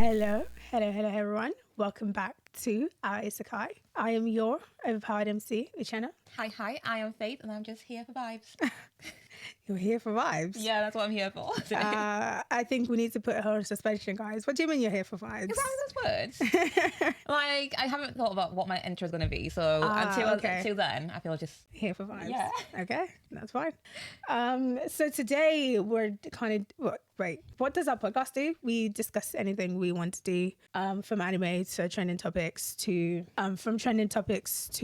Hello, everyone. Welcome back to Our Isekai. I am your overpowered MC, Uchenna. Hi, I am Faith, and I'm just here for vibes. You're here for vibes. Yeah, that's what I'm here for. I think we need to put her on suspension, guys. What do you mean you're here for vibes? Is that words? Like, I haven't thought about what my intro is going to be, so until then, I feel just here for vibes. Yeah. Okay, that's fine. So today we're what does our podcast do? We discuss anything we want to do, from anime to trending topics to anime trending topics,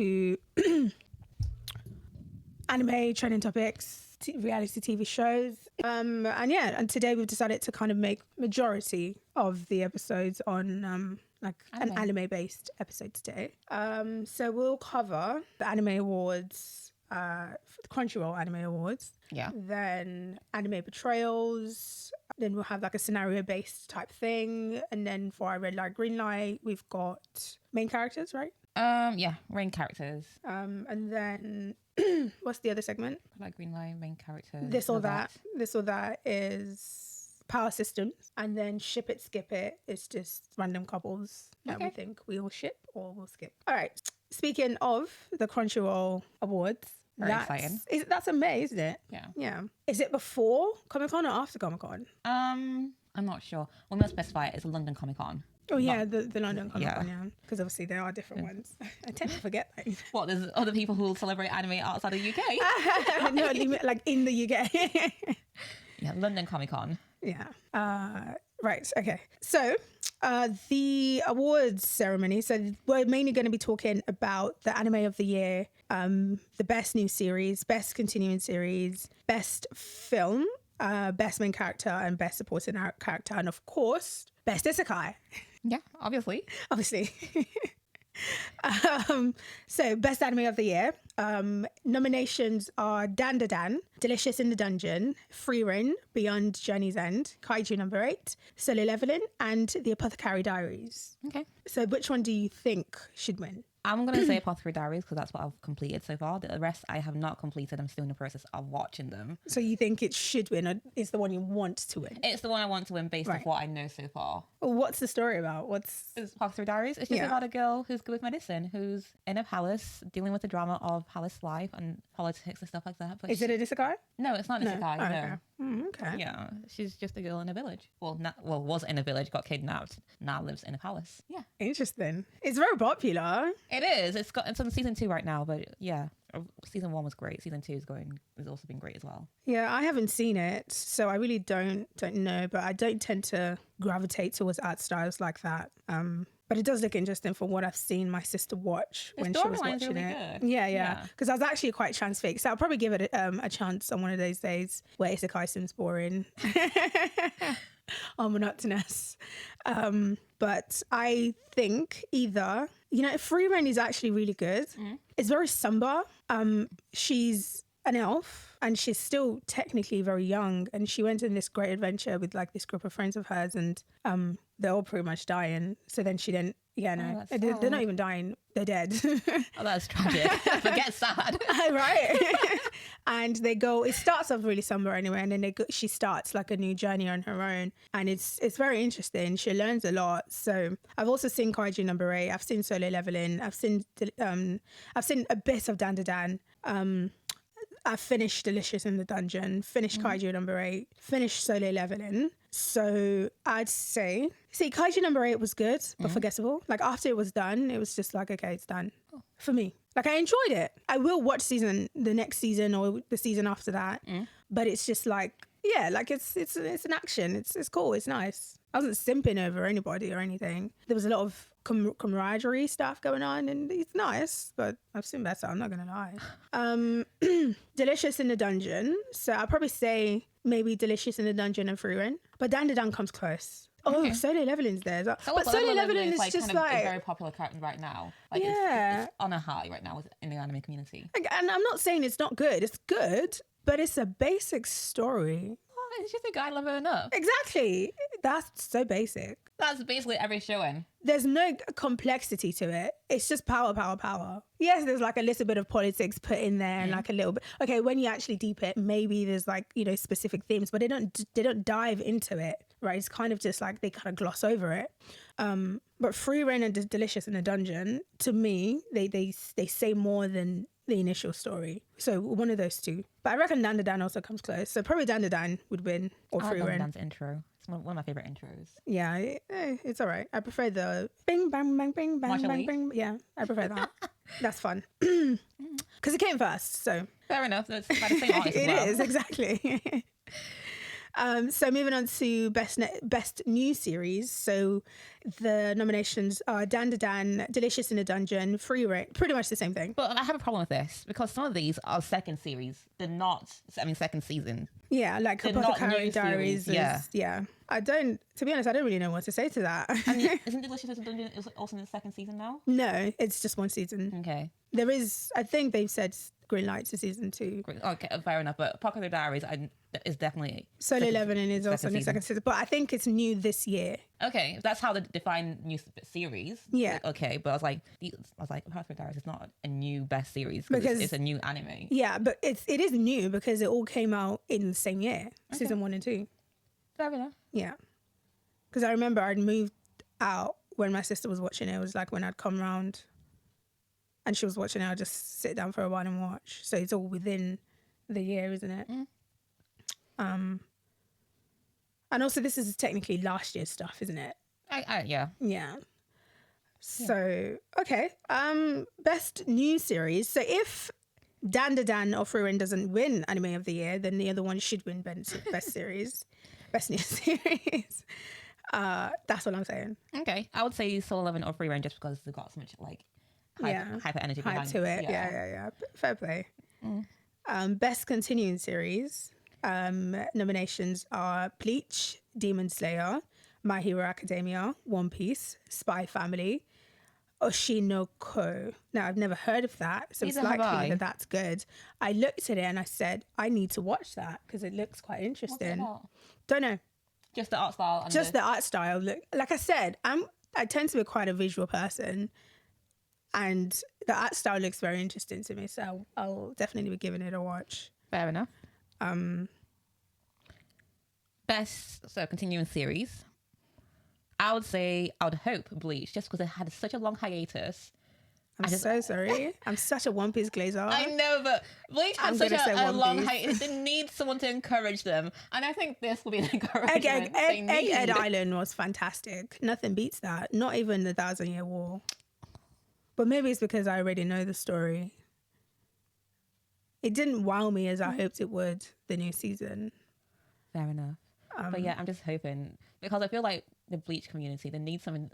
reality TV shows, and today we've decided to kind of make majority of the episodes on an anime-based episode today. So we'll cover the Anime Awards, Crunchyroll Anime Awards, then anime betrayals, then we'll have like a scenario-based type thing, and then for our red light, green light, we've got main characters, right? Main characters. And then what's the other segment? Like green light, main characters. This or that is power systems, and then ship it, skip it. It's just random couples that we think we will ship or we'll skip. All right. Speaking of the Crunchyroll Awards, Very exciting. That's May, isn't it? Yeah. Is it before Comic-Con or after Comic-Con? I'm not sure. We must specify it's a London Comic-Con. Oh yeah, the London Comic-Con, because obviously there are different ones. I tend to forget that. What, there's other people who celebrate anime outside the UK? No, like in the UK. Yeah, London Comic-Con. Yeah. Right, okay. So the awards ceremony, so we're mainly going to be talking about the anime of the year, the best new series, best continuing series, best film, best main character, and best supporting character, and of course, best isekai. Yeah, obviously. So best anime of the year. Nominations are Dan Da Dan, Delicious in the Dungeon, Frieren, Beyond Journey's End, Kaiju number 8, Solo Leveling, and The Apothecary Diaries. Okay. So which one do you think should win? I'm going to say Apothecary Diaries because that's what I've completed so far. The rest I have not completed. I'm still in the process of watching them. So you think it should win, or is the one you want to win? It's the one I want to win based off what I know so far. What's the story about? It's Apothecary Diaries. It's just about a girl who's good with medicine, who's in a palace dealing with the drama of palace life and politics and stuff like that. But is it a isekai? No, it's not an isekai. No. Okay. Yeah, she's just a girl in a village. Was in a village, got kidnapped, now lives in a palace. Yeah. Interesting. It's very popular. It is. It's on season 2 right now, but yeah. Season 1 was great. Season 2 has also been great as well. Yeah, I haven't seen it, so I really don't know, but I don't tend to gravitate towards art styles like that. But it does look interesting from what I've seen my sister watch when she was watching really it. Good. Yeah. Because I was actually quite transfixed. So I'll probably give it a chance on one of those days where isekai seems boring or monotonous. But I think either, Frieren is actually really good. It's very somber. She's an elf and she's still technically very young, and she went on this great adventure with like this group of friends of hers, and they're all pretty much dying. So then she didn't, they're not even dying, they're dead. Oh, that's tragic. Forget sad. Right. And it starts off really somber anyway, and then she starts like a new journey on her own, and it's very interesting. She learns a lot. So I've also seen Kaiju number 8, I've seen Solo Leveling, I've seen a bit of Dan Da Dan. I finished Delicious in the Dungeon, finished Kaiju number 8, finished Solo Leveling. So I'd say, Kaiju number 8 was good, but forgettable. Like after it was done, it was just like, okay, it's done for me. Like I enjoyed it. I will watch the next season or the season after that. But it's just like, it's an action. It's cool. It's nice. I wasn't simping over anybody or anything. There was a lot of camaraderie stuff going on, and it's nice, but I've seen better, I'm not gonna lie. Delicious in the Dungeon, so I'll probably say maybe Delicious in the Dungeon and Frieren, but Dan Da Dan comes close. Solo Leveling's there, but Solo Leveling is just like a very popular character right now. Like it's on a high right now in the anime community. And I'm not saying it's not good, it's good, but it's a basic story. It's just a guy leveling up. Exactly. That's so basic. That's basically every showing. There's no complexity to it. It's just power, power, power. Yes, there's like a little bit of politics put in there and like a little bit. Okay, when you actually deep it, maybe there's like, you know, specific themes, but they don't dive into it, right? It's kind of just like they kind of gloss over it. But Frieren and Delicious in a Dungeon, to me, they say more than the initial story. So one of those two. But I reckon Dan Dan also comes close. So probably Dan Dan would win, or I like Frieren. Dan's intro. It's one of my favorite intros. Yeah, it's all right. I prefer the bing, bang, bang, bing, bang, Marshall bang, Lee? bing. Yeah, I prefer that. That's fun. Because it came first, so. Fair enough. It's by the same artist as well. It is, exactly. So moving on to best new series. So the nominations are Dan Dan, Delicious in a Dungeon, Free Reign, pretty much the same thing. But I have a problem with this because some of these are second series. They're not, second season. Yeah, like They're not Apothecary new Diaries. series, Yeah. To be honest, I don't really know what to say to that. And isn't Delicious in a Dungeon also in the second season now? No, it's just one season. Okay. There is, I think they've said green light to season 2. Okay, fair enough. But Apothecary Diaries is definitely Solo Leveling is also in the second season, but I think it's new this year. Okay, if that's how they define new series. Yeah. Okay, but I was like, Apothecary Diaries is not a new best series Because it's a new anime. Yeah, but it is new because it all came out in the same year, season 1 and 2. Fair enough. Yeah, because I remember I'd moved out when my sister was watching it. It was like when I'd come round and she was watching it, I'd just sit down for a while and watch. So it's all within the year, isn't it? And also this is technically last year's stuff, isn't it? Yeah. Yeah. So, okay. Best new series. So if Dan or Frieren doesn't win Anime of the Year, then the other one should win best series. Best new series. That's what I'm saying. Okay. I would say Solo Leveling or Frieren just because they've got so much like hyper energy Hype behind to it. Yeah. Fair play. Best continuing series. Nominations are Bleach, Demon Slayer, My Hero Academia, One Piece, Spy Family, Oshinoko. Now, I've never heard of that, so Neither it's have likely I. that that's good. I looked at it and I said, I need to watch that because it looks quite What's it interesting. about? Don't know. Just the art style. And Just the art style. Look, like I said, I tend to be quite a visual person, and the art style looks very interesting to me, so I'll definitely be giving it a watch. Fair enough. Best continuing series. I would hope Bleach just because it had such a long hiatus. I'm so sorry. I'm such a One Piece glazer. I know, but Bleach had such gonna say a One long Piece. hiatus. They need someone to encourage them, and I think this will be an encouragement they need. Egghead Island was fantastic. Nothing beats that. Not even the 1,000-Year War. But maybe it's because I already know the story. It didn't wow me as I hoped it would, the new season. Fair enough. But yeah, I'm just hoping because I feel like the Bleach community, they need some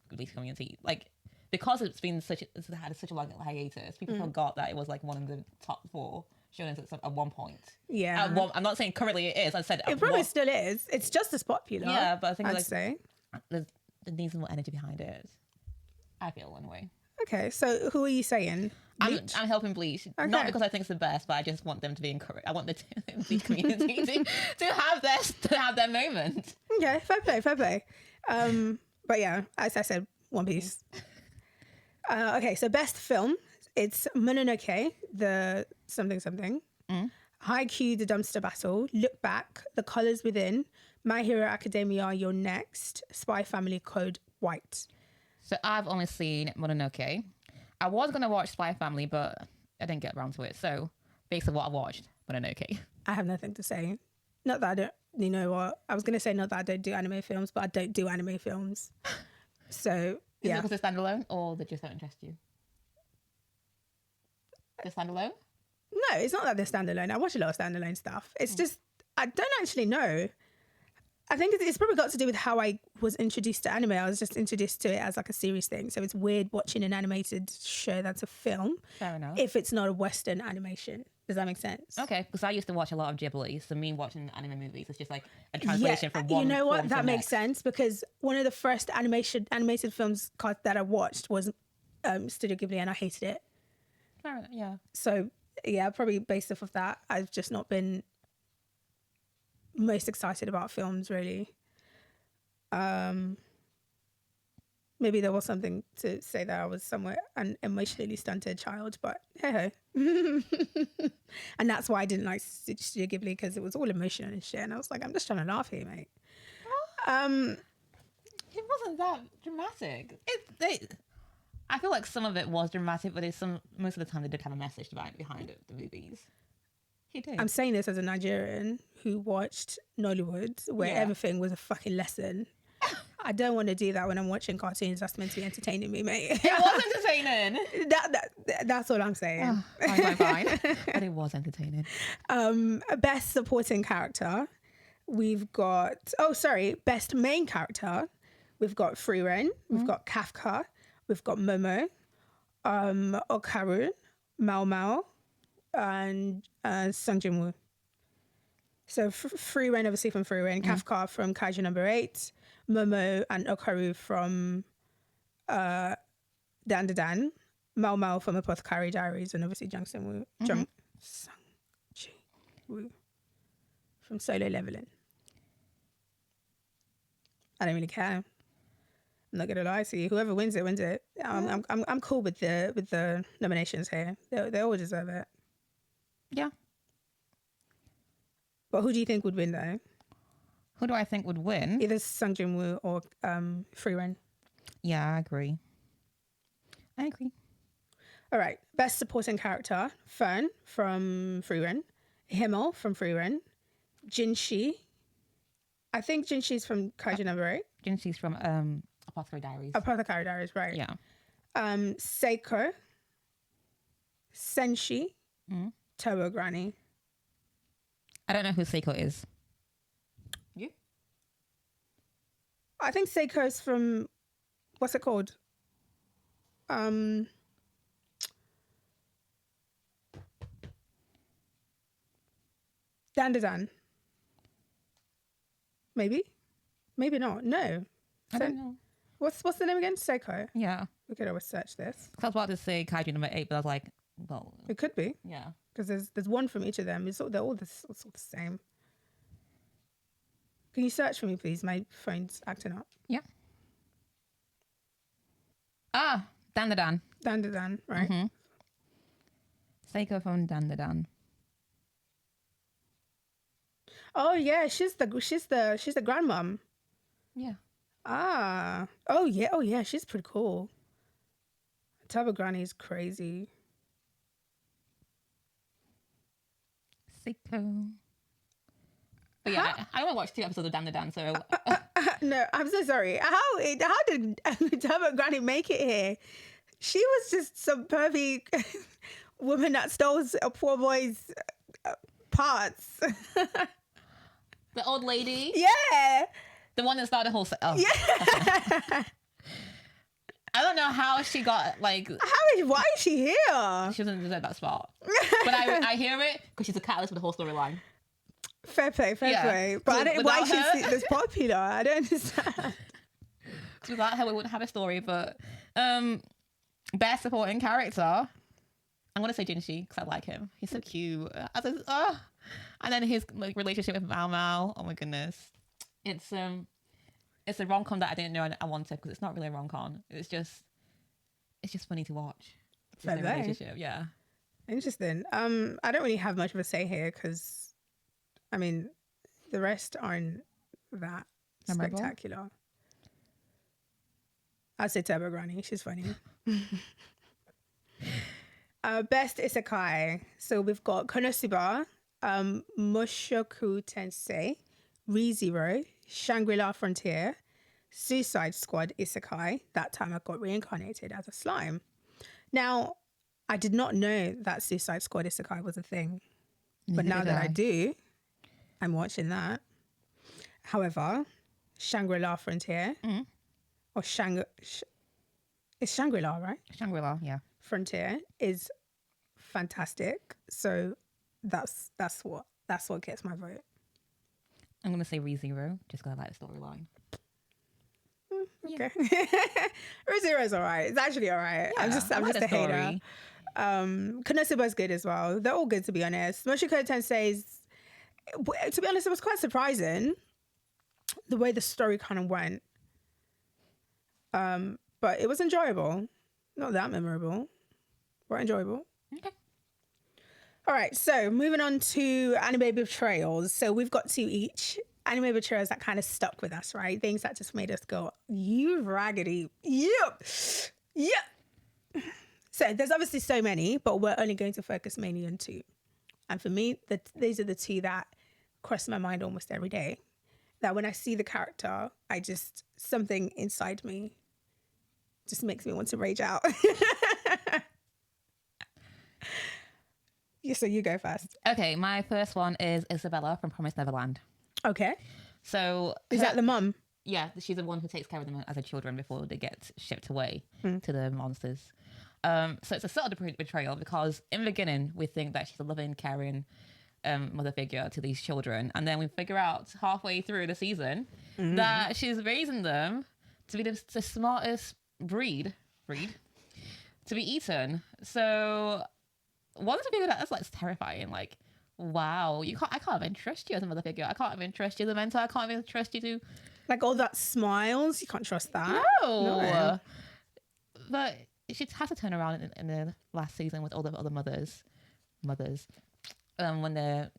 Bleach community, like because it's had such a long hiatus. People forgot that it was like one of the top 4 shonen at one point. Yeah. I'm not saying currently it is. I said It probably still is. It's just as popular. Yeah, but I think I'd say. there needs more energy behind it. I feel anyway. Okay, so who are you saying? I'm Bleach? helping Bleach, Okay. not because I think it's the best, but I just want them to be encouraged. I want the Bleach community to have their moment. Okay, fair play. But yeah, as I said, One Piece. Okay, so best film, it's Mononoke, the something. Haikyuu, The Dumpster Battle, Look Back, The Colors Within, My Hero Academia, You're Next, Spy Family Code White. So I've only seen Mononoke. I was going to watch Spy Family, but I didn't get around to it. So based on what I watched, Mononoke. I have nothing to say. Not that I don't, you know what? I was going to say not that I don't do anime films, but I don't do anime films. So, Is yeah. it because it's standalone or they just don't interest you? They're standalone? No, it's not that they're standalone. I watch a lot of standalone stuff. It's just, I don't actually know. I think it's probably got to do with how I was introduced to anime. I was just introduced to it as like a series thing. So it's weird watching an animated show that's a film. Fair enough. If it's not a Western animation. Does that make sense? Okay, because I used to watch a lot of Ghibli, so me watching anime movies is just like a translation from one. You know what? form to That the makes next. sense because one of the first animated films that I watched was Studio Ghibli and I hated it. Fair enough, yeah. So yeah, probably based off of that, I've just not been most excited about films really. Maybe there was something to say that I was somewhat an emotionally stunted child, but hey. And that's why I didn't like Studio Ghibli, because it was all emotional and shit. And I was like, I'm just trying to laugh here, mate. It wasn't that dramatic. I feel like some of it was dramatic, but most of the time they did have a message behind it, the movies. He did. I'm saying this as a Nigerian who watched Nollywood, where everything was a fucking lesson. I don't want to do that when I'm watching cartoons. That's meant to be entertaining me, mate. It was entertaining. That's all I'm saying. Fine. But it was entertaining. Best supporting character. We've got... Best main character. We've got Frieren. We've got Kafka. We've got Momo. Okaru. Mao Mao. And Sung Jin-woo. So Frieren, obviously from Frieren. Kafka from Kaiju number 8. Momo and Okaru from Dan Dan Dan, Mao Mao from Apothecary Diaries, and obviously Jung Sung Ji Woo from Solo Leveling. I don't really care. I'm not gonna lie to you. Whoever wins it wins it. I'm cool with the nominations here. They all deserve it. Yeah. But who do you think would win though? Who do I think would win? Either Sung Jin Woo or Frieren. Yeah, I agree. All right. Best supporting character: Fern from Frieren, Himmel from Frieren, Jinshi. I think Jinshi's from Kaiju number 8. Jinshi's from Apothecary Diaries. Apothecary Diaries, right? Yeah. Seiko, Senshi, Turbo Granny. I don't know who Seiko is. You? I think Seiko's from, what's it called? Dan Dan. Maybe not. No. I don't know. What's the name again? Seiko. Yeah. We could always search this. I was about to say Kaiju number 8, but I was like, well, It could be, yeah. because there's one from each of them. They're all the same. Can you search for me, please? My phone's acting up. Yeah. Dan the Dan. Dan Dan, right? Mm-hmm. Seiko from Dan the Dan. Oh yeah, she's the grandmom. Yeah. Oh yeah, she's pretty cool. Turbo Granny's crazy. Seiko. But yeah, I only watched 2 episodes of Dan the Dan, so... No, I'm so sorry. How did Turbo Granny make it here? She was just some pervy woman that stole a poor boy's parts. The old lady? Yeah. The one that started the whole... Yeah. I don't know how she got, like... Why is she here? She doesn't deserve that spot. But I hear it because she's a catalyst for the whole storyline. Fair play. But I don't. Why she's this popular? I don't understand. Without her, we wouldn't have a story. But best supporting character, I'm gonna say Jinshi because I like him. He's so cute. And then his relationship with Mao Mao. Oh my goodness, it's a rom-com that I didn't know I wanted because it's not really a rom-com. It's just funny to watch. Fair play. Relationship, yeah. Interesting. I don't really have much of a say here because. I mean, the rest aren't that spectacular. I'd say Turbo Granny. She's funny. Best Isekai. So we've got Konosuba, Mushoku Tensei, ReZero, Shangri-La Frontier, Suicide Squad Isekai. That time I got reincarnated as a slime. Now, I did not know that Suicide Squad Isekai was a thing. But now that I do... I'm watching that. However, Shangri-La Frontier or it's Shangri-La, right? Shangri-La, yeah. Frontier is fantastic. So that's what gets my vote. I'm gonna say ReZero just because I like the storyline. Okay. ReZero's alright. It's actually alright. Yeah, I'm just a hater. Konosuba's good as well. They're all good, to be honest. Mushoku Tensei's, to be honest, it was quite surprising the way the story kind of went. But it was enjoyable. Not that memorable, but enjoyable. Okay. All right, so moving on to anime betrayals. So we've got 2 each. Anime betrayals that kind of stuck with us, right? Things that just made us go, you raggedy. Yep. Yep. So there's obviously so many, but we're only going to focus mainly on 2. And for me, these are the 2 that cross my mind almost every day. That when I see the character, something inside me just makes me want to rage out. Yeah, so you go first. Okay, my first one is Isabella from Promised Neverland. Okay. So Is that the mum? Yeah, she's the one who takes care of them as a children before they get shipped away to the monsters. So it's a sort of betrayal because in the beginning we think that she's a loving, caring mother figure to these children, and then we figure out halfway through the season that she's raising them to be the smartest breed to be eaten. So once I figure that's like terrifying. Like, wow, I can't even trust you as a mother figure. I can't even trust you as a mentor. I can't even trust you to like all that smiles. You can't trust that. No. But she has to turn around in the last season with all the other mothers, when they're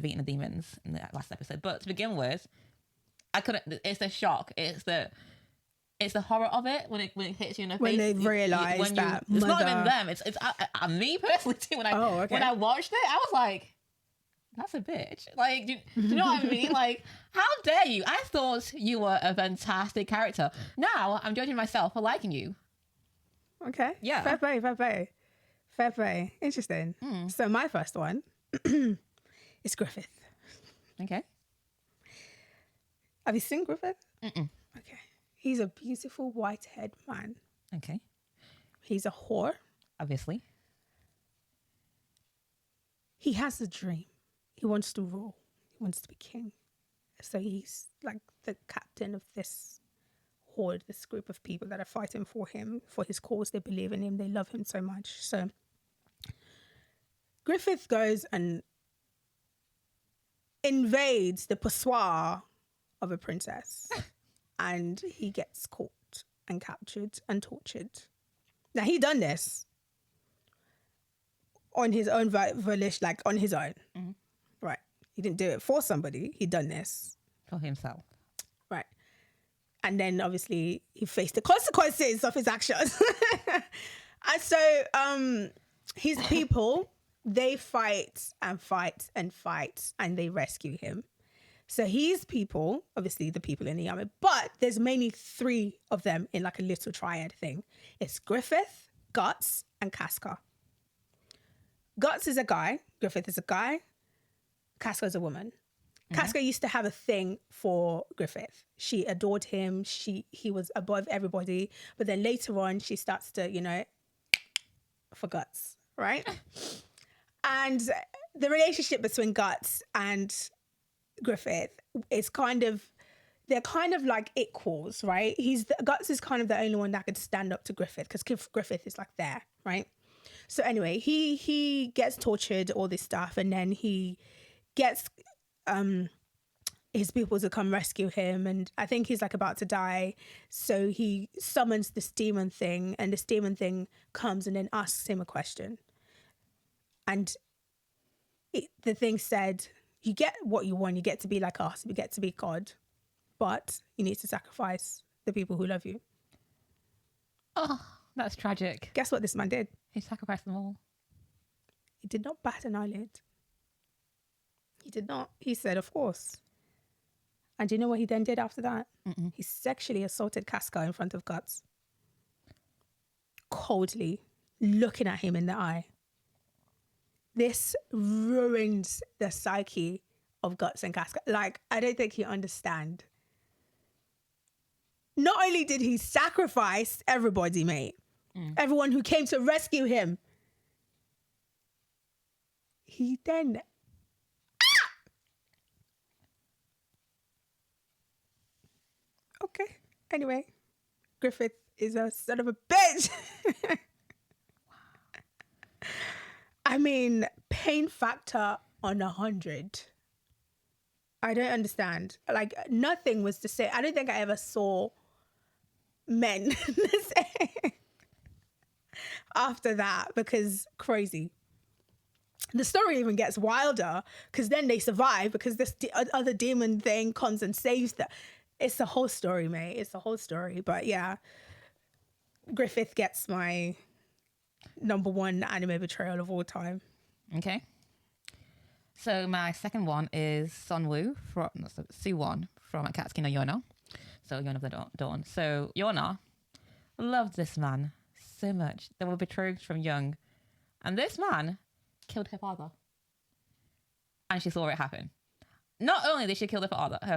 beating the demons in the last episode. But to begin with, I couldn't. It's the shock. It's the horror of it when it hits you in the face. When they realise that it's not mother... even them. It's me personally too. When I watched it, I was like, that's a bitch. Like, do you know what I mean? Like, how dare you? I thought you were a fantastic character. Now I'm judging myself for liking you. Okay. Yeah. Fair play. Interesting. So my first one is Griffith. Okay. Have you seen Griffith? Mm-mm. Okay. He's a beautiful white-haired man. Okay. He's a whore. Obviously. He has a dream. He wants to rule. He wants to be king. So he's like the captain of this horde, this group of people that are fighting for him, for his cause. They believe in him. They love him so much. So Griffith goes and invades the pissoir of a princess. And he gets caught and captured and tortured. Now, he done this on his own volition, like on his own. Mm-hmm. Right. He didn't do it for somebody. He done this. For himself. Right. And then, obviously, he faced the consequences of his actions. And so, his people, they fight and fight and fight, and they rescue him. So his people, obviously the people in the army, but there's mainly 3 of them in like a little triad thing. It's Griffith, Guts, and Casca. Guts is a guy. Griffith is a guy. Casca is a woman. Mm-hmm. Casca used to have a thing for Griffith. She adored him. He was above everybody. But then later on, she starts to, for Guts, right? And the relationship between Guts and Griffith is they're kind of like equals, right? Guts is kind of the only one that could stand up to Griffith because Griffith is like there, right? So anyway, he gets tortured, all this stuff, and then he gets his people to come rescue him, and I think he's like about to die. So he summons this demon thing, and this demon thing comes and then asks him a question. And the thing said, you get what you want. You get to be like us. You get to be God. But you need to sacrifice the people who love you. Oh, that's tragic. Guess what this man did? He sacrificed them all. He did not bat an eyelid. He did not. He said, of course. And do you know what he then did after that? Mm-mm. He sexually assaulted Casca in front of Guts. Coldly, looking at him in the eye. This ruins the psyche of Guts and Casca. Like, I don't think you understand. Not only did he sacrifice everybody, mate, everyone who came to rescue him, he then... Okay. Anyway, Griffith is a son of a bitch. I mean, pain factor on 100. I don't understand. Like, nothing was the same. I don't think I ever saw men the same after that, because crazy. The story even gets wilder because then they survive because this other demon thing comes and saves them. It's the whole story, mate. It's the whole story. But yeah, Griffith gets my #1 anime betrayal of all time. Okay. So my second one is Sunwoo from Suwon from Akatsuki no Yona. So Yona of the Dawn. So Yona loved this man so much. They were betrothed from young. And this man killed her father. And she saw it happen. Not only did she kill her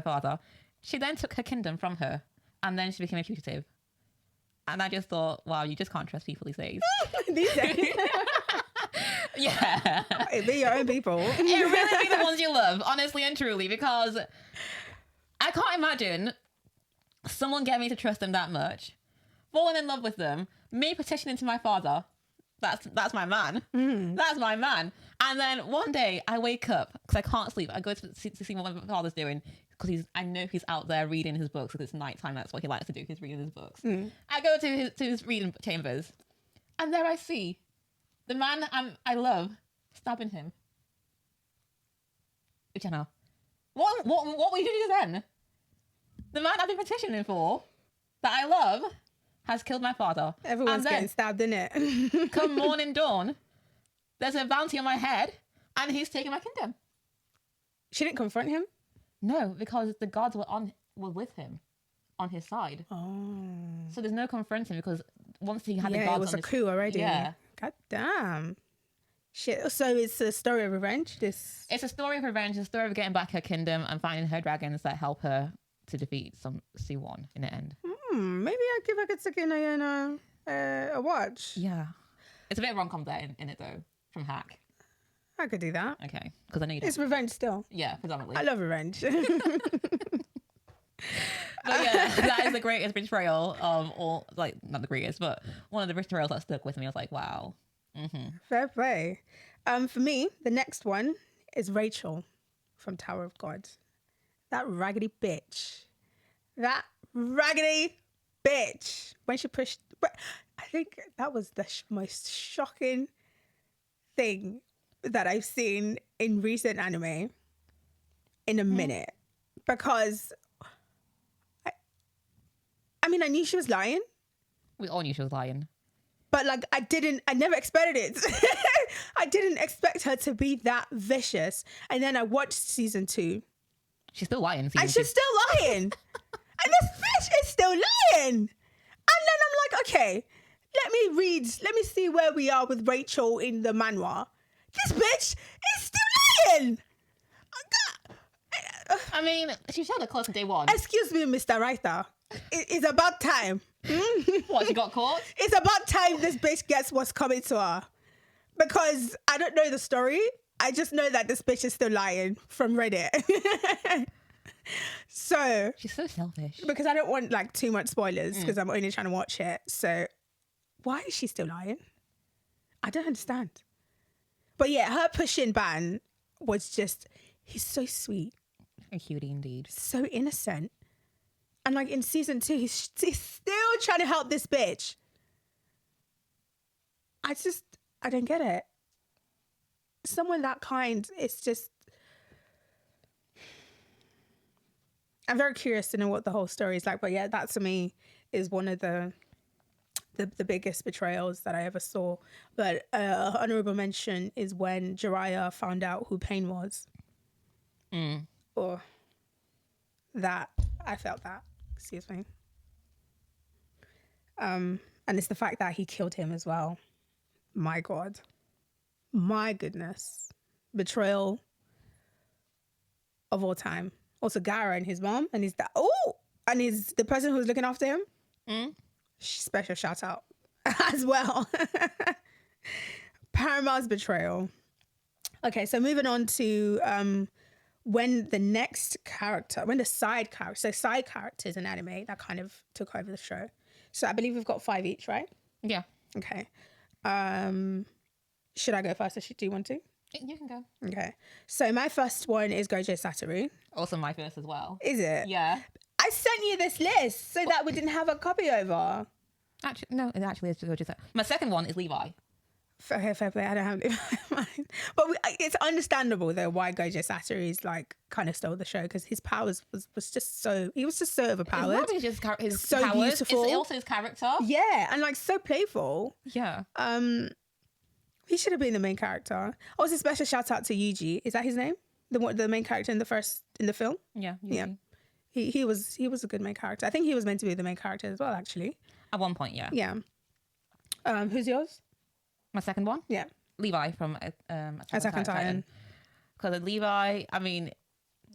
father, she then took her kingdom from her. And then she became a fugitive. And I just thought, wow, you just can't trust people these days. These days. Yeah. It'd be your own people. It really be the ones you love, honestly and truly, because I can't imagine someone getting me to trust them that much, falling in love with them, me petitioning to my father. That's my man. That's my man. And then one day I wake up because I can't sleep. I go to see what my father's doing because I know he's out there reading his books because it's nighttime. That's what he likes to do. He's reading his books. I go to his reading chambers, and there I see the man I love stabbing him. Uchenna, what will you do then? The man I've been petitioning for, that I love, has killed my father. Everyone's getting stabbed, innit? Come morning dawn, there's a bounty on my head, and he's taking my kingdom. She didn't confront him? No, because the gods were with him, on his side. Oh. So there's no confronting because once he had the Yeah, gods it was on a coup already. Yeah. God damn. Shit. So it's a story of revenge? It's a story of revenge, a story of getting back her kingdom and finding her dragons that help her to defeat some C1 in the end. Maybe I'll give Akatsuki no Yona a watch. Yeah. It's a bit of rom-com there in it though, from Hack. I could do that. Okay, because I know you don't. It's revenge still. Yeah, predominantly. I love revenge. But yeah, that is the greatest betrayal or like not the greatest, but one of the betrayals that stuck with me. I was like, wow. Fair play. For me, the next one is Rachel from Tower of God. That raggedy bitch. That raggedy bitch. When she pushed, I think that was the most shocking thing that I've seen in recent anime in a minute. Because I mean, I knew she was lying. We all knew she was lying. But like, I never expected it. I didn't expect her to be that vicious. And then I watched season 2. She's still lying. And she's still lying. And this bitch is still lying. And then I'm like, okay, let me see where we are with Rachel in the manhwa. This bitch is still lying. I mean, she showed her close on day 1. Excuse me, Mr. Writer. It's about time. What, she got caught? It's about time this bitch gets what's coming to her. Because I don't know the story. I just know that this bitch is still lying from Reddit. So she's so selfish. Because I don't want like too much spoilers because I'm only trying to watch it. So why is she still lying? I don't understand. But yeah, her pushing ban was just, he's so sweet. A cutie indeed. So innocent. And like in season 2, he's still trying to help this bitch. I don't get it. Someone that kind, it's just, I'm very curious to know what the whole story is like. But yeah, that to me is one of the biggest betrayals that I ever saw. But honorable mention is when Jiraiya found out who Pain was. Or that, I felt that. Excuse me. And it's the fact that he killed him as well. My God. My goodness. Betrayal of all time. Also Gara and his mom and his dad. Oh! And the person who's looking after him. Special shout out as well. Paramount's betrayal. Okay, so moving on to when the side characters in anime that kind of took over the show. So I believe we've got 5 each, right? Yeah. Okay. Should I go first or do you want to? You can go. Okay. So my first one is Gojo Satoru. Also my first as well. Is it? Yeah. I sent you this list so that we didn't have a copy over. Actually, no, it actually is Gojo Satoru. My second one is Levi. Okay, fair play. I don't have it in my mind. But it's understandable though why Gojo Satoru is like kind of stole the show, because his powers was just so, he was just so overpowered. It's not just his so powers, beautiful. it's also his character. Yeah, and like so playful. Yeah. He should have been the main character. Also, special shout out to Yuji. Is that his name? The main character in the film? Yeah. Yeah. He was a good main character. I think he was meant to be the main character as well, actually. At one point, yeah. Yeah. Who's yours? My second one? Yeah. Levi from Attack on Titan. Because Levi, I mean,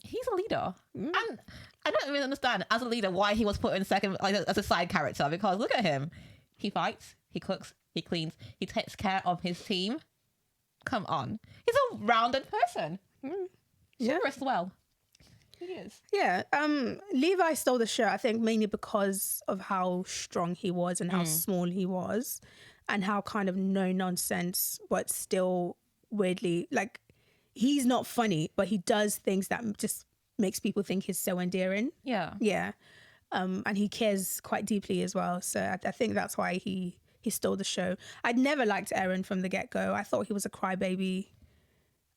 he's a leader. And I don't really understand, as a leader, why he was put in second, like, as a side character. Because look at him. He fights, he cooks, he cleans, he takes care of his team. Come on. He's a rounded person. Yeah. As well. He is. Yeah. Levi stole the show, I think, mainly because of how strong he was and how small he was, and how kind of no nonsense, but still weirdly, like, he's not funny, but he does things that just makes people think he's so endearing. Yeah. Yeah. And he cares quite deeply as well. So I think that's why he stole the show. I'd never liked Eren from the get-go. I thought he was a crybaby.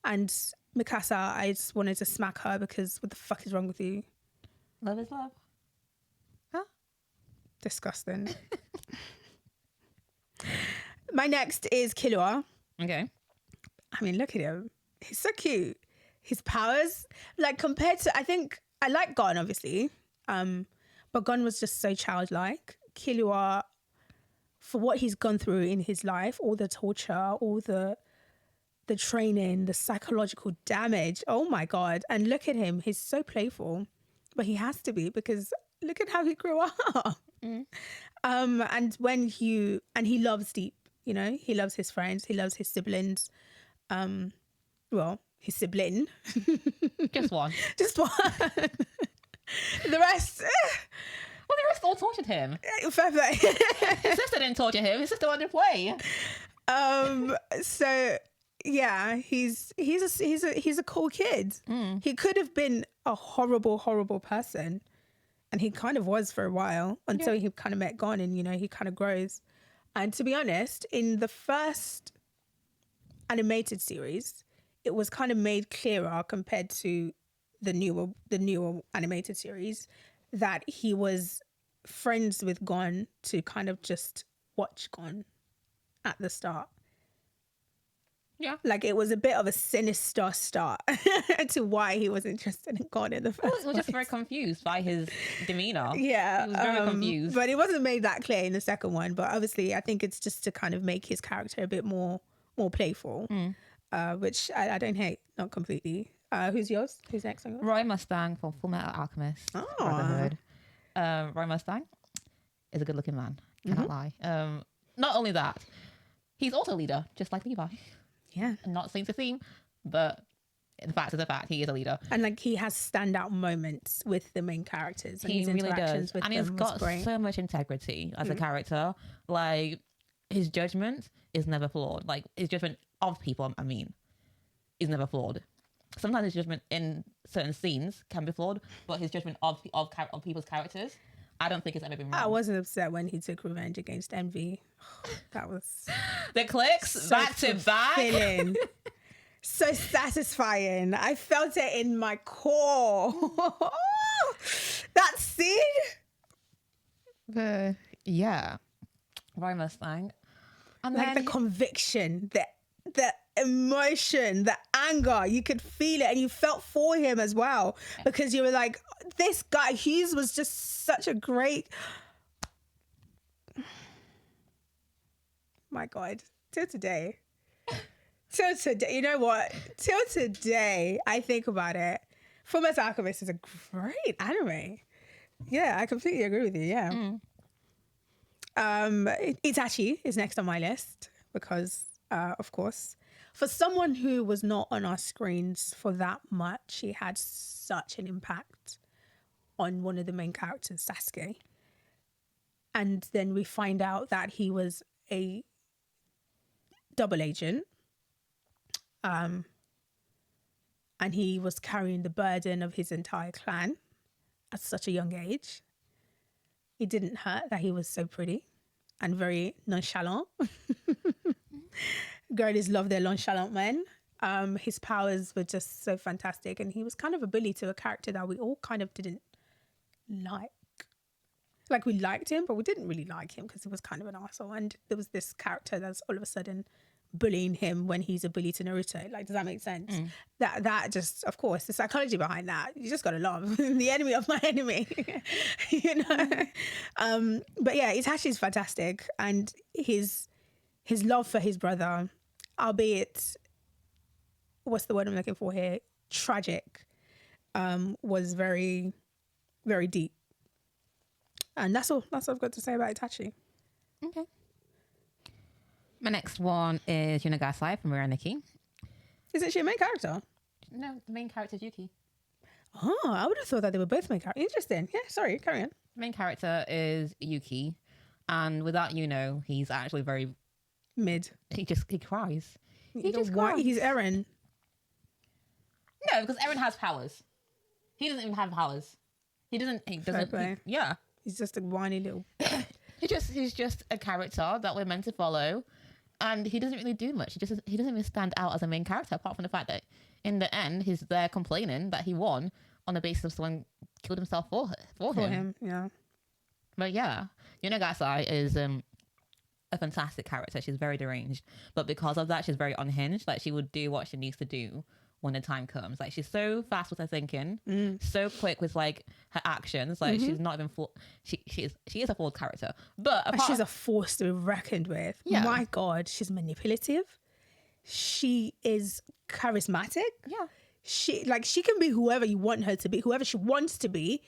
And Mikasa, I just wanted to smack her because what the fuck is wrong with you? Love is love. Huh? Disgusting. My next is Killua. Okay. I mean, look at him. He's so cute. His powers, like, compared to, I think, I like Gon, obviously. But Gon was just so childlike. Killua, for what he's gone through in his life, all the torture, all the training, the psychological damage. Oh my God. And look at him. He's so playful. But he has to be, because look at how he grew up. And he loves deep, you know, he loves his friends, he loves his siblings. His sibling. Just one. Just one. The rest. Well, the rest all tortured him. Fair play. His sister didn't torture him. His sister wanted to play. So yeah, he's a cool kid. He could have been a horrible person, and he kind of was for a while until he kind of met Gon, and you know, he kind of grows. And to be honest, in the first animated series, it was kind of made clearer compared to the newer animated series that he was friends with Gon to kind of just watch Gon at the start. Yeah. Like, it was a bit of a sinister start to why he was interested in Gon in the first place. I was just very confused by his demeanor. Yeah. He was very confused. But it wasn't made that clear in the second one. But obviously, I think it's just to kind of make his character a bit more playful, which I don't hate, not completely. Who's yours? Who's next on yours? Roy Mustang from Fullmetal Alchemist Brotherhood. Roy Mustang is a good-looking man. Cannot lie. Not only that, he's also a leader, just like Levi. Yeah. And not seems to seem, but the fact is a fact. He is a leader. And like, he has standout moments with the main characters. And He his really interactions does. with And them he's was got great. so much integrity as a character. Like, his judgment is never flawed. Like, his judgment of people, I mean, is never flawed. Sometimes his judgment in certain scenes can be flawed, but his judgment of people's characters, I don't think it's ever been wrong. I wasn't upset when he took revenge against Envy. That was the clicks so back to back. fulfilling. So satisfying. I felt it in my core. That scene. Yeah. Roy Mustang. And Like, then the conviction, the emotion, the anger, you could feel it, and you felt for him as well, because you were like, this guy Hughes was just such a great, my God, till today, you know what, till today I think about it. Fullmetal Alchemist is a great anime. Yeah, I completely agree with you. Yeah. Itachi is next on my list because, of course, for someone who was not on our screens for that much, he had such an impact on one of the main characters, Sasuke. And then we find out that he was a double agent. and he was carrying the burden of his entire clan at such a young age. It didn't hurt that he was so pretty and very nonchalant. Girlies love their nonchalant men. His powers were just so fantastic, and he was kind of a bully to a character that we all kind of didn't like. Like, we liked him, but we didn't really like him because he was kind of an arsehole. And there was this character that's all of a sudden bullying him when he's a bully to Naruto. Like, does that make sense? That just, of course, the psychology behind that, you just gotta love the enemy of my enemy. You know. But yeah, Itachi's fantastic, and his love for his brother, albeit, what's the word I'm looking for here, tragic, was very, very deep. And that's all I've got to say about Itachi. Okay. My next one is Yunagasai from Miraniki. Isn't she a main character? No, the main character is Yuki. Oh, I would have thought that they were both main characters. Interesting. Yeah, sorry, carry on. The main character is Yuki. And without Yuno, he's actually very... Mid. He cries. He just cries. He's Eren. No, because Eren has powers. He doesn't even have powers. He doesn't... Yeah. He's just a whiny little... He's just a character that we're meant to follow, and he doesn't really do much. He doesn't even stand out as a main character, apart from the fact that in the end he's there complaining that he won on the basis of someone killed himself for him. Yeah. But yeah, Yunagasai is a fantastic character. She's very deranged, but because of that, she's very unhinged. Like, she would do what she needs to do when the time comes. Like, she's so fast with her thinking, so quick with like her actions. Like, she's not even full. She is a flawed character, but she's a force to be reckoned with. Yeah. My God, she's manipulative. She is charismatic. Yeah. She can be whoever you want her to be, whoever she wants to be,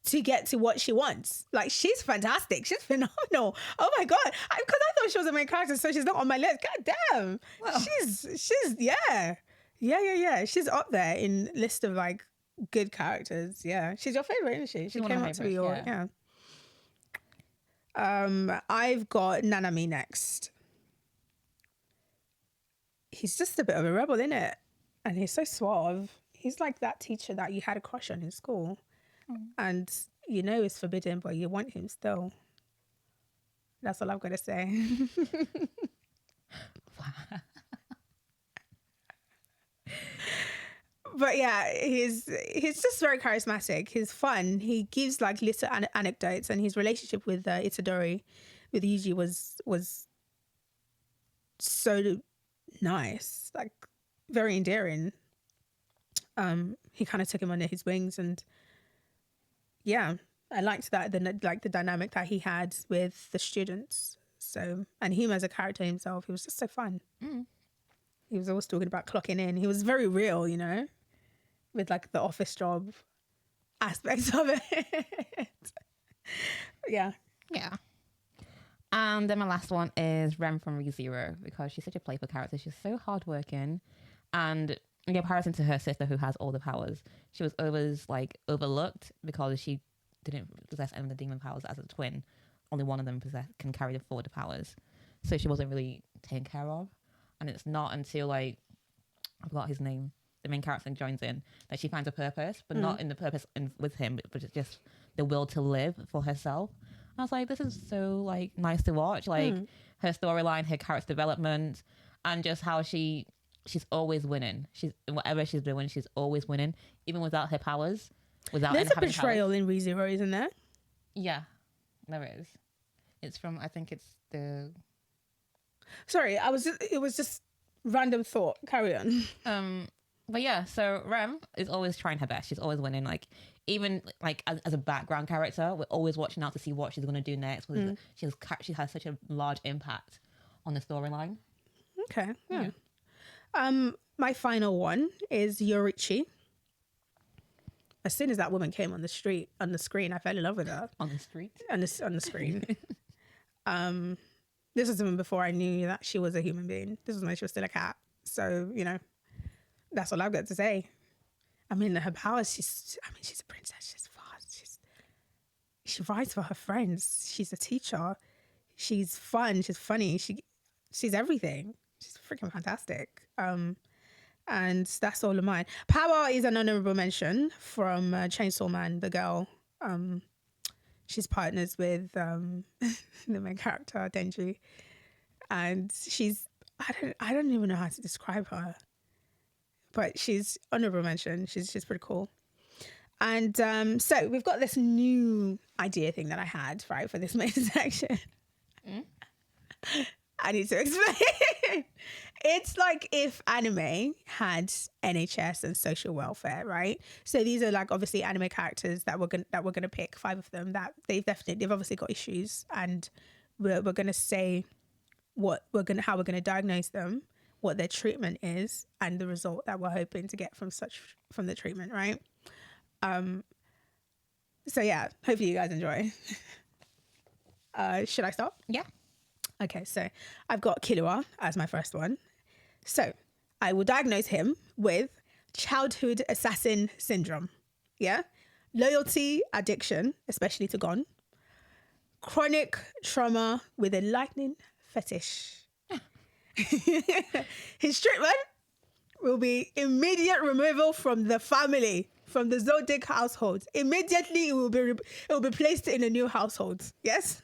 to get to what she wants. Like, she's fantastic. She's phenomenal. Oh my God. Because I thought she was a main character, so she's not on my list. God damn. Well. She's yeah. Yeah. She's up there in list of like good characters. Yeah. She's your favorite, isn't she? She came up to be your, yeah. I've got Nanami next. He's just a bit of a rebel, isn't it? And he's so suave. He's like that teacher that you had a crush on in school. And you know it's forbidden, but you want him still. That's all I've got to say. But yeah, he's just very charismatic. He's fun. He gives like little anecdotes, and his relationship with Itadori, with Yuji, was so nice, like very endearing. He kind of took him under his wings, and yeah, I liked that the dynamic that he had with the students. So, and him as a character himself, he was just so fun. He was always talking about clocking in. He was very real, you know, with like the office job aspects of it. Yeah. And then my last one is Rem from ReZero, because she's such a playful character. She's so hardworking, and in comparison to her sister who has all the powers, she was always like overlooked because she didn't possess any of the demon powers as a twin. Only one of them can carry the forward powers, so she wasn't really taken care of. And it's not until like, I forgot his name, the main character joins in, that she finds a purpose, but not in the purpose with him, but it's just the will to live for herself. And I was like, this is so like nice to watch, like her storyline, her character development, and just how she's always winning. She's whatever she's doing, she's always winning, even without her powers. There's a betrayal in ReZero, isn't there? Yeah, there is. It's from, I think it's the... Sorry, it was just random thought. Carry on. But yeah, so Rem is always trying her best. She's always winning. Like, even like as a background character, we're always watching out to see what she's going to do next. She has such a large impact on the storyline. Okay. Yeah. My final one is Yorichi. As soon as that woman came on the screen, I fell in love with her. On the street? On the screen. This was even before I knew that she was a human being. This was when she was still a cat. So, you know, that's all I've got to say. I mean, her powers, she's a princess. She's fast. She rides for her friends. She's a teacher. She's fun. She's funny. She's everything. She's freaking fantastic. And And that's all of mine. Power is an honorable mention from Chainsaw Man, the girl. She's partners with the main character, Denji. And she's, I don't even know how to describe her. But she's honorable mention. She's pretty cool. And so we've got this new idea thing that I had, right, for this main section. I need to explain. It's like if anime had NHS and social welfare, right? So these are like obviously anime characters that we're gonna pick 5 of them that they've obviously got issues, and we're gonna say how we're gonna diagnose them, what their treatment is, and the result that we're hoping to get from the treatment, right? So yeah, hopefully you guys enjoy. Should I start? Yeah. Okay, so I've got Killua as my first one. So I will diagnose him with childhood assassin syndrome. Yeah. Loyalty addiction, especially to Gon. Chronic trauma with a lightning fetish. His treatment will be immediate removal from the family, from the Zodiac household. Immediately it will be placed in a new household. Yes?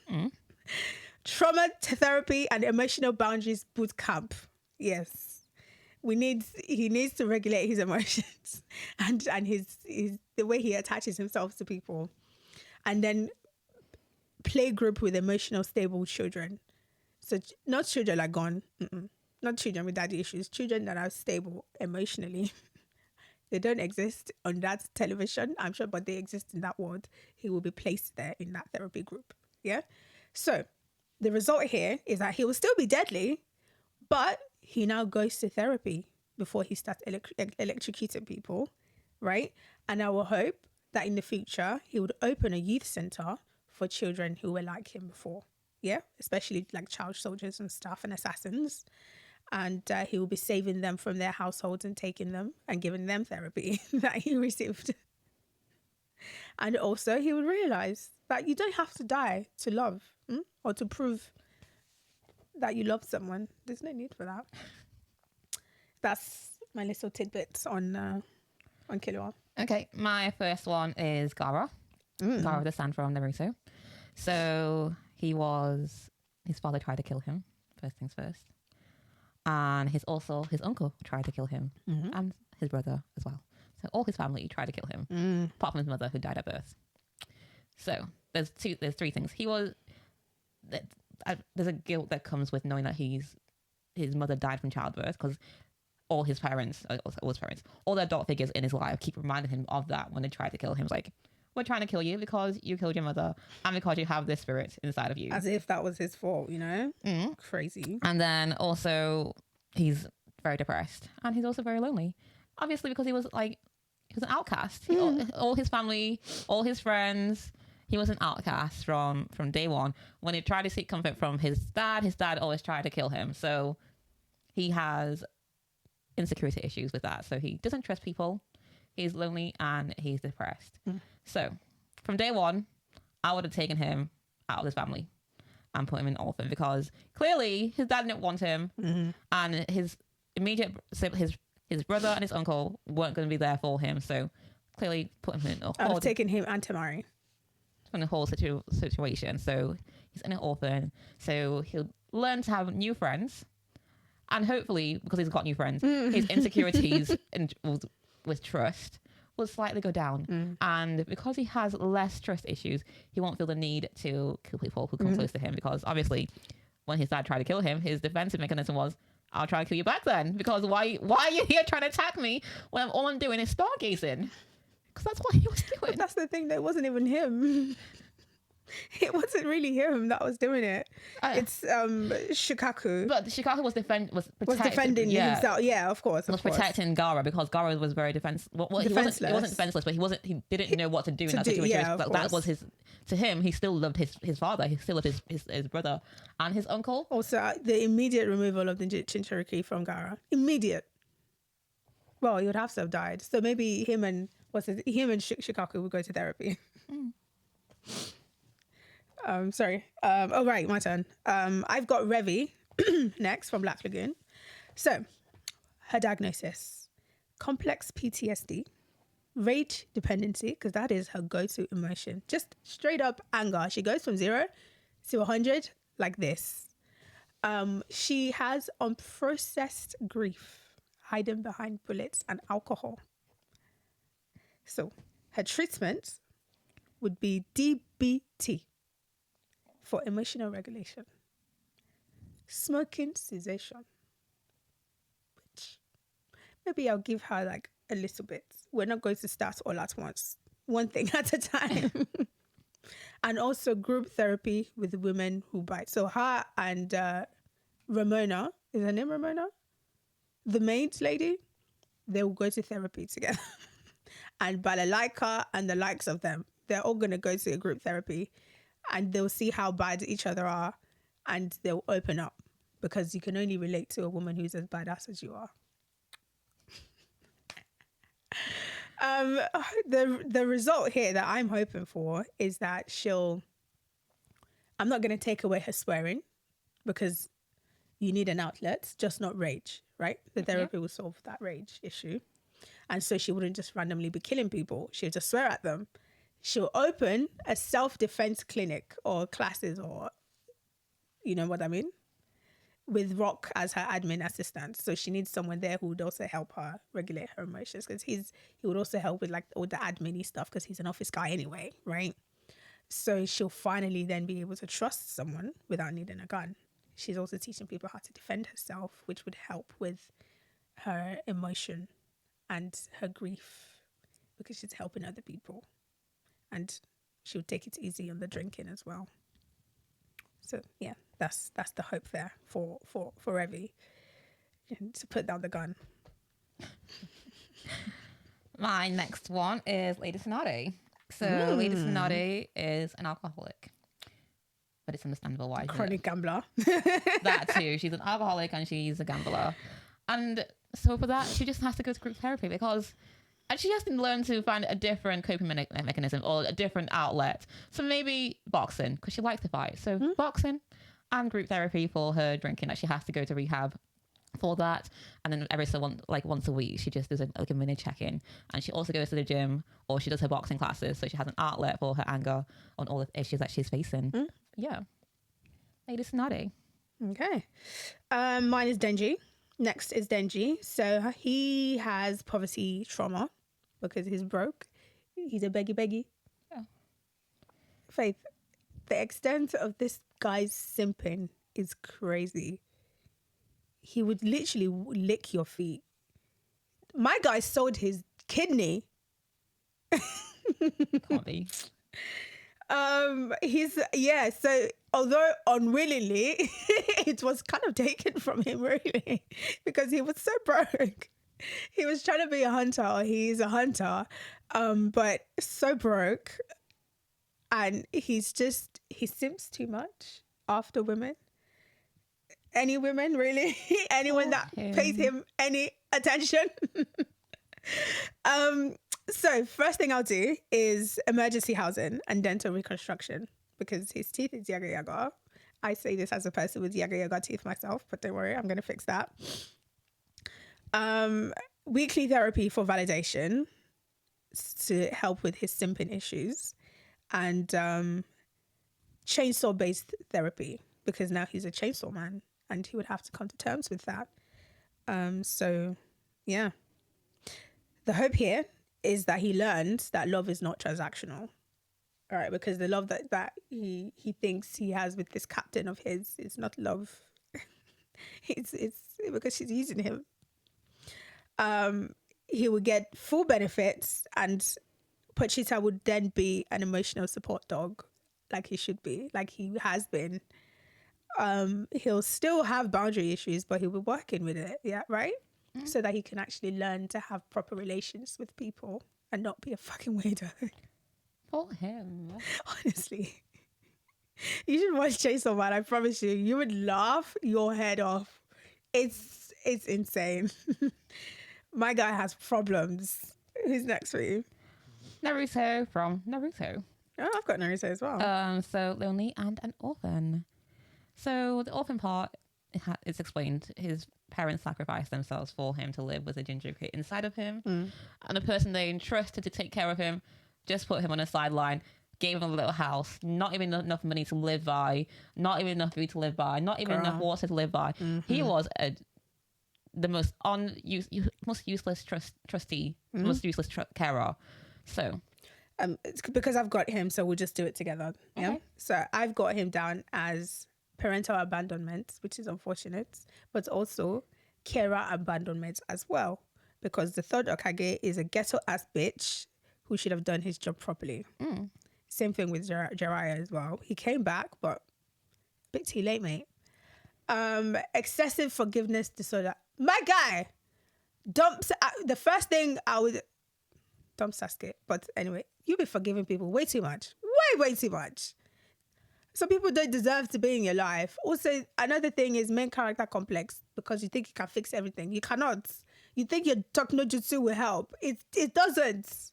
Trauma therapy and emotional boundaries boot camp. Yes. He needs to regulate his emotions and his the way he attaches himself to people. And then play group with emotional stable children. So not children like gone. Not children with daddy issues. Children that are stable emotionally. They don't exist on that television, I'm sure, but they exist in that world. He will be placed there in that therapy group. Yeah. So the result here is that he will still be deadly, but he now goes to therapy before he starts electrocuting people, right? And I will hope that in the future, he would open a youth center for children who were like him before. Yeah, especially like child soldiers and stuff and assassins. And he will be saving them from their households and taking them and giving them therapy that he received. And also he would realize that you don't have to die to love or to prove that you love someone. There's no need for that. That's my little tidbits on Killua. Okay, my first one is Gaara. Gaara the Sand from Naruto. So his father tried to kill him, first things first. And his uncle tried to kill him, and his brother as well. So all his family tried to kill him, apart from his mother who died at birth. So there's 3 things. There's a guilt that comes with knowing that his mother died from childbirth, because all their adult figures in his life keep reminding him of that when they try to kill him. It's like, we're trying to kill you because you killed your mother and because you have this spirit inside of you. As if that was his fault, you know? Crazy. And then also he's very depressed and he's also very lonely. Obviously because he was an outcast. All his family, all his friends, he was an outcast from day one. When he tried to seek comfort from his dad always tried to kill him. So he has insecurity issues with that. So he doesn't trust people. He's lonely and he's depressed. So from day one, I would have taken him out of his family and put him in an orphan, because clearly his dad didn't want him, and his immediate his brother and his uncle weren't going to be there for him. So clearly put him in a I would have taken him and Tamari from the whole situation. So he's in an orphan. So he'll learn to have new friends, and hopefully because he's got new friends, his insecurities with trust will slightly go down. And because he has less trust issues, he won't feel the need to kill people who come close to him, because obviously when his dad tried to kill him, his defensive mechanism was, I'll try to kill you back then, because why are you here trying to attack me when all I'm doing is stargazing? Because that's what he was doing. But that's the thing, that wasn't even him. It wasn't really him that was doing it. It's Shikaku. But Shikaku was defending himself. Yeah, of course. Protecting Gaara, because Gaara was very defenseless. He wasn't defenseless, but he didn't know what to do in that situation. Yeah, that was to him, he still loved his father. He still loved his brother and his uncle. Also, the immediate removal of the Jinchuriki from Gaara. Immediate. Well, he would have to have died. So maybe him and Shikaku would go to therapy. Sorry. Right, my turn. I've got Revy next from Black Lagoon. So, her diagnosis. complex PTSD, rage dependency, because that is her go-to emotion. Just straight up anger. She goes from 0 to 100 like this. She has unprocessed grief, hiding behind bullets and alcohol. So her treatment would be DBT for emotional regulation. Smoking cessation. Which maybe I'll give her like a little bit. We're not going to start all at once. One thing at a time. And also group therapy with women who bite. So her and Ramona, is her name Ramona? The maid lady, they will go to therapy together. And Balalaika and the likes of them, they're all going to go to a group therapy and they'll see how bad each other are and they'll open up because you can only relate to a woman who's as badass as you are. The result here that I'm hoping for is that I'm not going to take away her swearing because you need an outlet, just not rage, right? The therapy will solve that rage issue. And so she wouldn't just randomly be killing people. She'll just swear at them. She'll open a self-defense clinic or classes or, you know what I mean? With Rock as her admin assistant. So she needs someone there who would also help her regulate her emotions because he would also help with like all the admin-y stuff because he's an office guy anyway, right? So she'll finally then be able to trust someone without needing a gun. She's also teaching people how to defend herself, which would help with her emotion and her grief because she's helping other people. And she'll take it easy on the drinking as well. So yeah, that's the hope there for Revy, to put down the gun. My next one is Lady Tsunade. So Lady Tsunade is an alcoholic, but it's understandable why. Chronic gambler. That too. She's an alcoholic and she's a gambler, and so for that she just has to go to group therapy because. And she has to learn to find a different coping mechanism or a different outlet. So maybe boxing, because she likes to fight. So boxing and group therapy for her drinking. That she has to go to rehab for that. And then once a week, she just does a mini check-in. And she also goes to the gym or she does her boxing classes. So she has an outlet for her anger on all the issues that she's facing. Yeah. Lady Tsunade. Okay. Mine is Denji. Next is Denji. So he has poverty trauma because he's broke. He's a beggy. Yeah. Faith, the extent of this guy's simping is crazy. He would literally lick your feet. My guy sold his kidney. Can't be. So although unwillingly, it was kind of taken from him really because he was so broke. He was trying to be a hunter, or he's a hunter, but so broke, and he simps too much after women. Any women really? Anyone that pays him any attention? So first thing I'll do is emergency housing and dental reconstruction because his teeth is yaga yaga. I say this as a person with yaga yaga teeth myself, but don't worry, I'm going to fix that. Weekly therapy for validation to help with his simping issues, and chainsaw-based therapy because now he's a chainsaw man and he would have to come to terms with that. So, yeah. The hope here is that he learns that love is not transactional. All right, because the love that he thinks he has with this captain of his is not love. it's because she's using him. He would get full benefits, and Pochita would then be an emotional support dog, like he should be, like he has been. He'll still have boundary issues, but he'll be working with it, yeah, right? So that he can actually learn to have proper relations with people and not be a fucking weirdo. For him. Honestly. You should watch Chainsaw Man, I promise you. You would laugh your head off. It's insane. My guy has problems. Who's next for you? Naruto from Naruto. Oh, I've got Naruto as well. So lonely and an orphan. So the orphan part, it's explained his parents sacrificed themselves for him to live with a ginger kid inside of him. And the person they entrusted to take care of him just put him on a sideline, gave him a little house, not even enough money to live by, not even enough food to live by, not even enough water to live by. He was the most most useless trustee, most useless carer. So it's because I've got him, so we'll just do it together. Yeah. Okay. So I've got him down as parental abandonment, which is unfortunate, but also carer abandonment as well, because the third Okage is a ghetto ass bitch who should have done his job properly. Same thing with Jiraiya as well. He came back, but a bit too late, mate. Excessive forgiveness disorder. My guy dumps. The first thing I would dump Sasuke, but anyway, you be forgiving people way too much, way too much. Some people don't deserve to be in your life. Also, another thing is main character complex, because you think you can fix everything. You cannot. You think your Taknojutsu will help. It doesn't.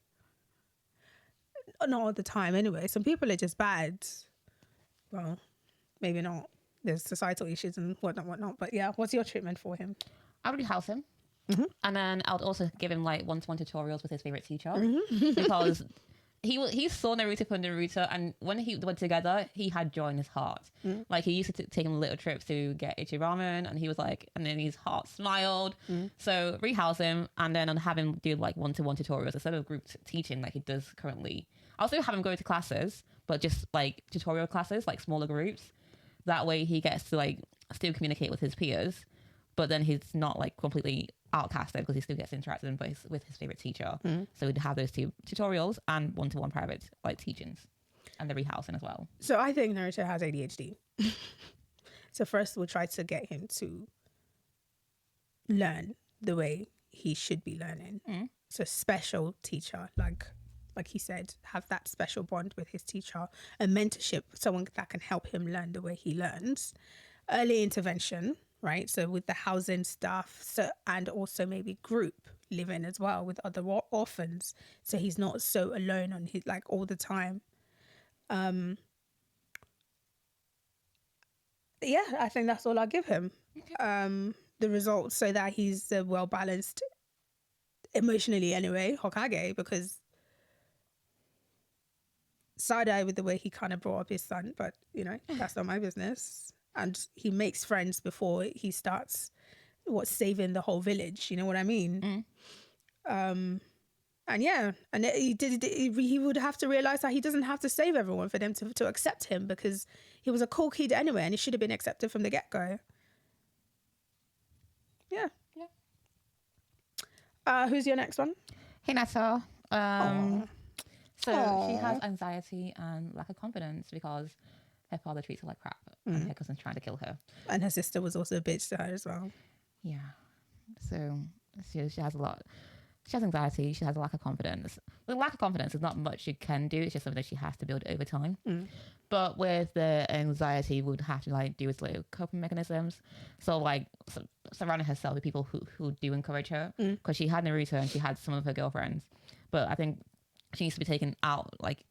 Not all the time, anyway. Some people are just bad. Well, maybe not. There's societal issues and whatnot. But yeah, what's your treatment for him? I would house him. And then I would also give him like one-to-one tutorials with his favorite teacher. Because he saw Naruto from Naruto, and when he went together, he had joy in his heart. Like, he used to take him little trips to get ichi ramen, and he was like, and then his heart smiled. So rehouse him, and then have him do like one-to-one tutorials instead of group teaching like he does currently. Also have him go to classes, but just like tutorial classes, like smaller groups. That way he gets to like still communicate with his peers, but then he's not like completely outcasted, because he still gets interacted with his favorite teacher. So we'd have those two tutorials and one-to-one private like teachings, and the rehousing as well. So I think Naruto has ADHD. So first we'll try to get him to learn the way he should be learning. So special teacher, like he said, have that special bond with his teacher, a mentorship, someone that can help him learn the way he learns. Early intervention, right? So with the housing stuff, so, and also maybe group living as well with other orphans, so he's not so alone on his like all the time. Yeah, I think that's all I'll give him. The results, so that he's well balanced emotionally anyway, Hokage, because side-eye with the way he kind of brought up his son, but you know, that's not my business. And he makes friends before he starts saving the whole village, you know what I mean? And yeah, and he would have to realize that he doesn't have to save everyone for them to accept him, because he was a cool kid anyway, and he should have been accepted from the get-go. Yeah. Who's your next one? Hinata. So she has anxiety and lack of confidence because her father treats her like crap, and her cousin's trying to kill her. And her sister was also a bitch to her as well. Yeah. So she has a lot. She has anxiety. She has a lack of confidence. The lack of confidence is not much she can do. It's just something that she has to build over time. But with the anxiety, would have to like do with little coping mechanisms. So like surrounding herself with people who do encourage her, because she had Naruto and she had some of her girlfriends. But I think she needs to be taken out. Like,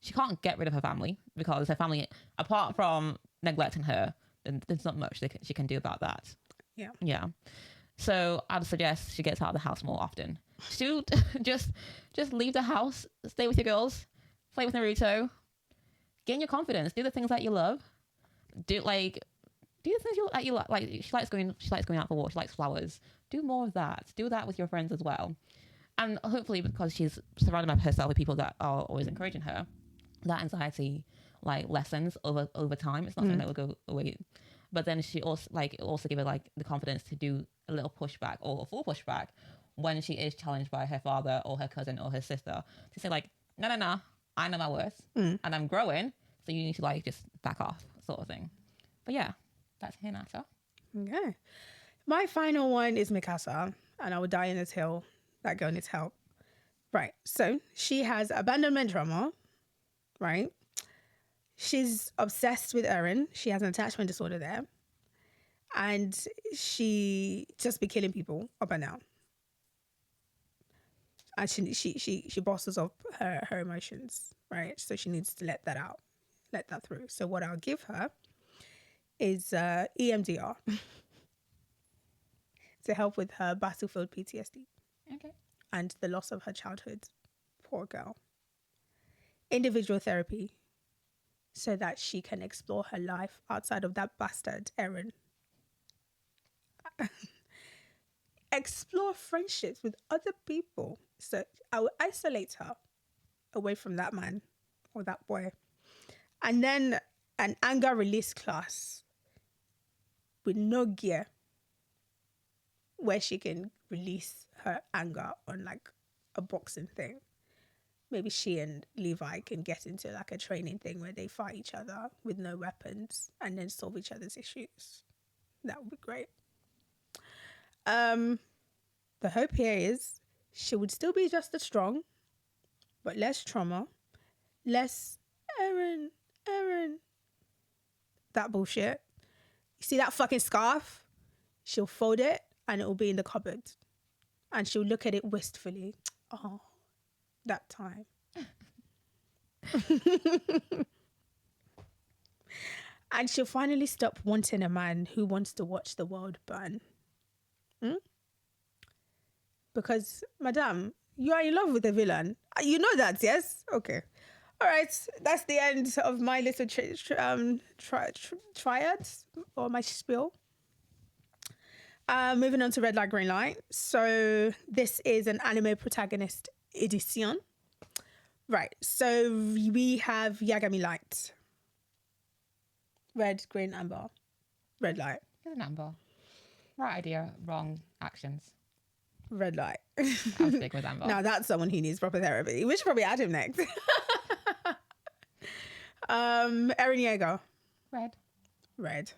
she can't get rid of her family, because her family, apart from neglecting her, then there's not much she can do about that. Yeah. So I'd suggest she gets out of the house more often. Just leave the house, stay with your girls, play with Naruto, gain your confidence, do the things that you love, do the things you like. Like, she likes going out for walks, she likes flowers. Do more of that. Do that with your friends as well. And hopefully, because she's surrounded by herself with people that are always encouraging her, that anxiety like lessens over time. It's not something that will go away. But then she also give her like the confidence to do a little pushback or a full pushback when she is challenged by her father or her cousin or her sister, to say like, no, I know my worth and I'm growing, so you need to like just back off, sort of thing. But yeah, that's Hinata. Okay. My final one is Mikasa, and I will die in this hill. That girl needs help. Right. So she has abandonment trauma, right? She's obsessed with Eren. She has an attachment disorder there. And she just be killing people up and down. And she bosses up her emotions, right? So she needs to let that out, let that through. So what I'll give her is EMDR to help with her battlefield PTSD Okay. and the loss of her childhood. Poor girl. Individual therapy so that she can explore her life outside of that bastard Eren. Explore friendships with other people. So I will isolate her away from that man or that boy. And then an anger release class with no gear where she can release her anger on like a boxing thing. Maybe she and Levi can get into like a training thing where they fight each other with no weapons and then solve each other's issues. That would be great. The hope here is she would still be just as strong, but less trauma, less Eren. That bullshit. You see that fucking scarf? She'll fold it and it will be in the cupboard. And she'll look at it wistfully. Oh, that time. And she'll finally stop wanting a man who wants to watch the world burn. Because, madame, you are in love with a villain. You know that, yes? Okay. All right. That's the end of my little triads or my spiel. Moving on to Red Light, Green Light. So this is an anime protagonist edition. Right. So we have Yagami Light. Red, green, amber. Red light. It's an amber. Right idea, wrong actions. Red light. I'll stick with amber. Now that's someone who needs proper therapy. We should probably add him next. Eren Yeager. Red. Red.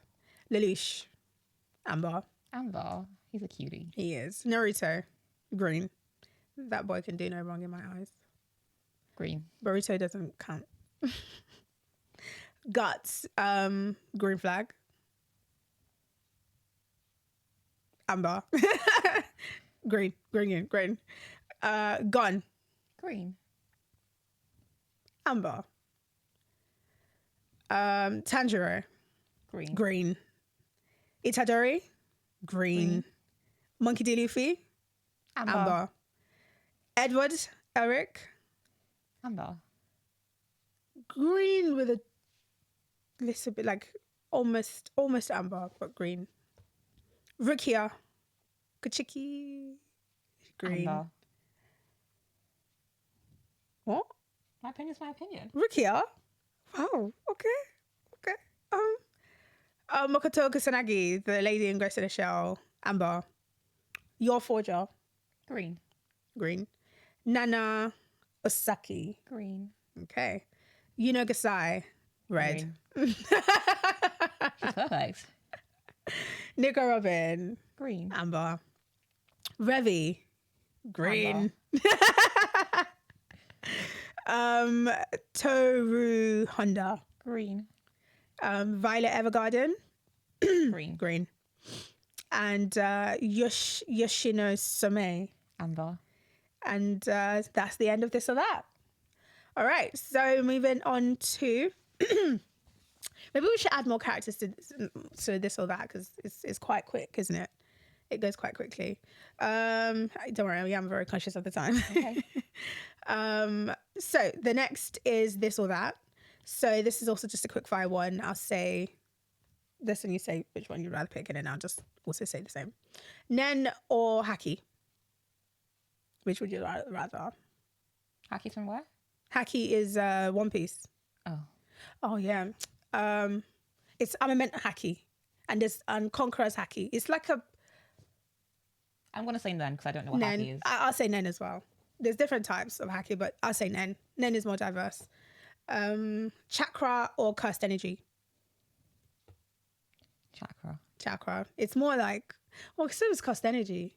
Lelouch. Amber. Amber. He's a cutie. He is. Naruto. Green. That boy can do no wrong in my eyes. Green. Boruto doesn't count. Guts. Green flag. Amber. Green. Gun. Green. Amber. Tanjiro. Green. Itadori. Green. Monkey D. Luffy. Amber. Edward. Eric. Amber. Green with a little bit like almost amber, but green. Rukia. Kuchiki. Green. Amber. What? My opinion's my opinion. Rukia? Wow. Okay. Makoto Kusanagi, the lady in Ghost in the Shell. Amber. Your Forger. Green. Nana Osaki. Green. Okay. Yuno Gasai. Red. She's perfect. Nico Robin. Green. Amber. Revy. Green. Toru Honda. Green. Violet Evergarden. Green. And Yoshino Some. Amber. And that's the end of this or that. All right. So moving on to... Maybe we should add more characters to this or that because it's quite quick, isn't it? It goes quite quickly. Don't worry, I'm very conscious of the time. Okay. So the next is this or that. So this is also just a quick fire one. I'll say this and you say which one you'd rather pick, and then I'll just also say the same. Nen or Haki? Which would you rather? Haki's from where? Haki is One Piece. Oh yeah. It's Armament Haki, and there's Conqueror's Haki. It's like a... I'm going to say Nen because I don't know what Nen. Haki is. I'll say Nen as well. There's different types of Haki, but I'll say Nen. Nen is more diverse. Chakra or Cursed Energy? Chakra. It's more like... Well, so is Cursed Energy.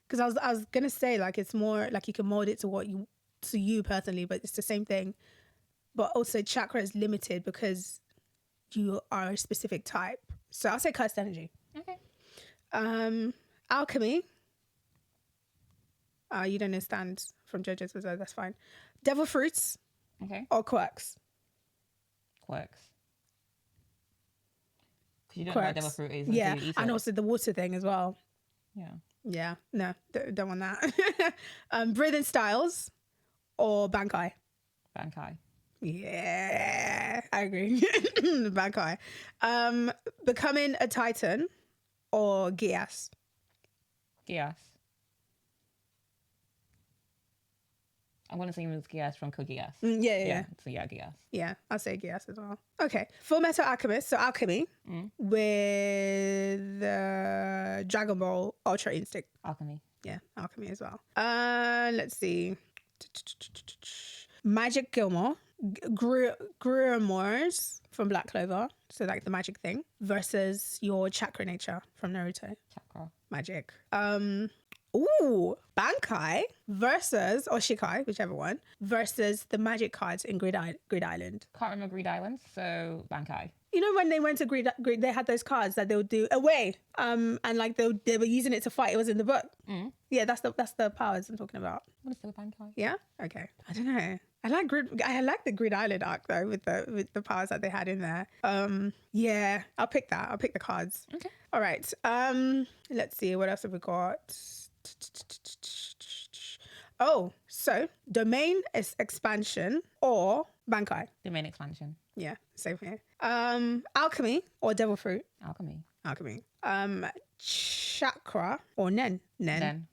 Because I was going to say, like, it's more like you can mold it to you personally, but it's the same thing. But also chakra is limited because you are a specific type. So I'll say Cursed Energy. Okay. Alchemy. You don't understand from JoJo's as well, that's fine. Devil Fruits. Okay. Or Quirks. Because You don't know what devil fruit is Yeah, until you eat and it. also the water thing as well. Yeah. Yeah, no, don't want that. Breathing styles or Bankai? Bankai. Yeah, I agree. Bankai. Becoming a Titan or Gias? Gias. I'm going to say it was Gias from Code Geass. Yeah. So yeah, Gias. Yeah, I'll say Gias as well. Okay. Full Metal Alchemist, so alchemy with Dragon Ball Ultra Instinct. Alchemy. Yeah, alchemy as well. Let's see. Magic Gilmore, Grimoires from Black Clover, so like the magic thing, versus your chakra nature from Naruto. Chakra. Magic. Bankai versus, or Shikai, whichever one, versus the magic cards in Grid Island. Can't remember Greed Island, so Bankai. You know when they went to Grid, they had those cards that they would do away, and like they were using it to fight. It was in the book. Yeah, that's the powers I'm talking about. What is the Bankai? Yeah. Okay. I don't know. I like the Grid Island arc though with the powers that they had in there. Yeah, I'll pick that. I'll pick the cards. Okay. All right. Let's see what else have we got. Oh, so domain is expansion or Bankai. Domain expansion. Yeah, same here. Alchemy or devil fruit. Alchemy. Alchemy. Chakra or Nen. Then.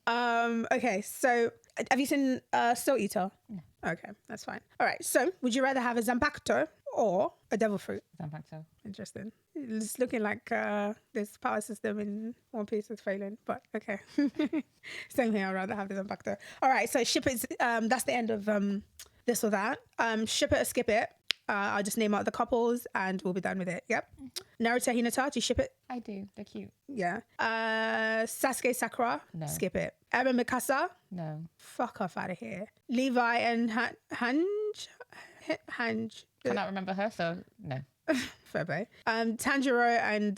Okay, so have you seen Soul Eater? No. Okay, that's fine. All right, so would you rather have a Zanpakuto or a devil fruit? Zanpakuto. Interesting. It's looking like this power system in One Piece is failing, but okay. Same here, I'd rather have the Zanpakuto. All right, so ship it, that's the end of this or that. Ship it or skip it. I'll just name out the couples and we'll be done with it. Yep. Naruto Hinata, do you ship it? I do. They're cute. Yeah. Sasuke Sakura, No. skip it. Emma Mikasa, No. fuck off out of here. Levi and Hanj. Cannot remember her, so no. Fair play. Tanjiro and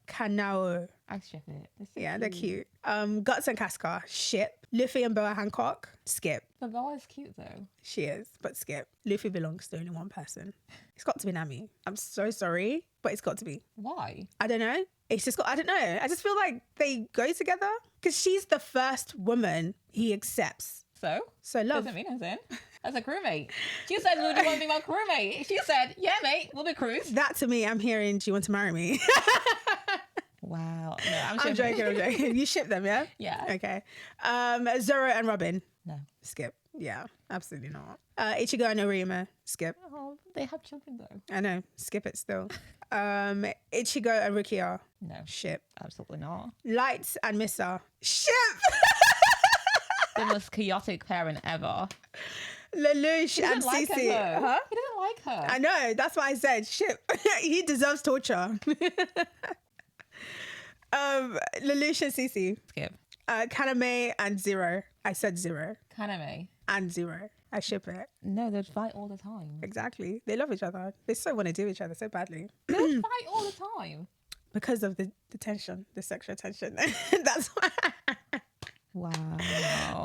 Kanao. I ship it. Yeah, they're cute. Guts and Casca, ship. Luffy and Boa Hancock, skip. The Boa is cute though. She is, but skip. Luffy belongs to only one person. It's got to be Nami. I'm so sorry, but it's got to be. Why? I don't know. It's just got, I don't know. I just feel like they go together because she's the first woman he accepts. So love. doesn't mean anything. As a crewmate. She said, "Would you want to be my crewmate?" She said, "Yeah, mate, we'll be crews." That to me, I'm hearing, do you want to marry me? Wow. No, I'm joking. You ship them, yeah? Yeah. Okay. Zoro and Robin, No. skip. Yeah, absolutely not. Ichigo and Orima, skip. Oh, they have children though. I know, skip it still. Ichigo and Rukia, No. ship. Absolutely not. Lights and Misa, ship. The most chaotic parent ever. Lelouch and Like her, Cece. though. Huh? He doesn't like her. I know, that's why I said ship. He deserves torture. Lelouch and Cece. Skip. Kaname and Zero. I said Zero. Kaname. And Zero. I ship it. No, they'd fight all the time. Exactly. They love each other. They so want to do each other so badly. They would fight all the time. Because of the tension, the sexual tension. That's why. Wow.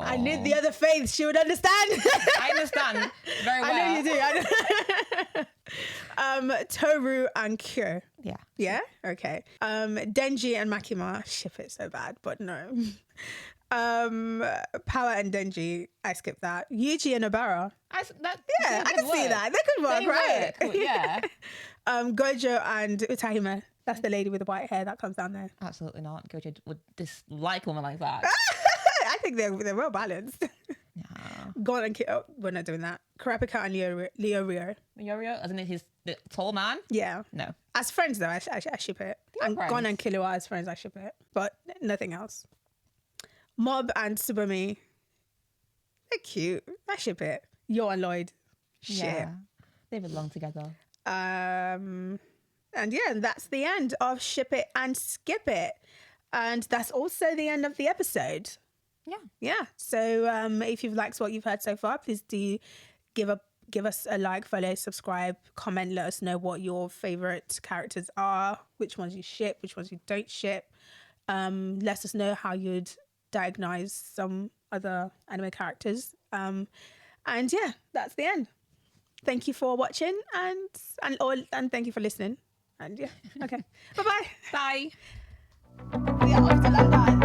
I knew the other faith. She would understand. I understand very well. I know you do. Toru and Kyo. Yeah. Yeah? Okay. Denji and Makima. Ship it so bad, but no. Power and Denji. I skipped that. Yuji and Obara. I can see that. They could work, They right? work, yeah. Gojo and Utahime. That's the lady with the white hair that comes down there. Absolutely not. Gojo would dislike a woman like that. I think they're well balanced. Yeah. Gon and Kyo. We're not doing that. Kurapika and Leo Rio. Yorio, isn't it the tall man? Yeah. No. As friends, though, I ship it. And friends. Gon and Killua as friends, I ship it. But nothing else. Mob and Tsubame. They're cute. I ship it. Yo and Lloyd. Shit. Yeah. They belong together. And yeah, that's the end of Ship It and Skip It. And that's also the end of the episode. Yeah. Yeah. So if you've liked what you've heard so far, please do give us a like, follow, subscribe, comment, let us know what your favorite characters are, which ones you ship, which ones you don't ship. Let us know how you'd diagnose some other anime characters. And yeah, that's the end. thank you for watching and thank you for listening. And yeah, okay. Bye-bye. Bye. We are off to London.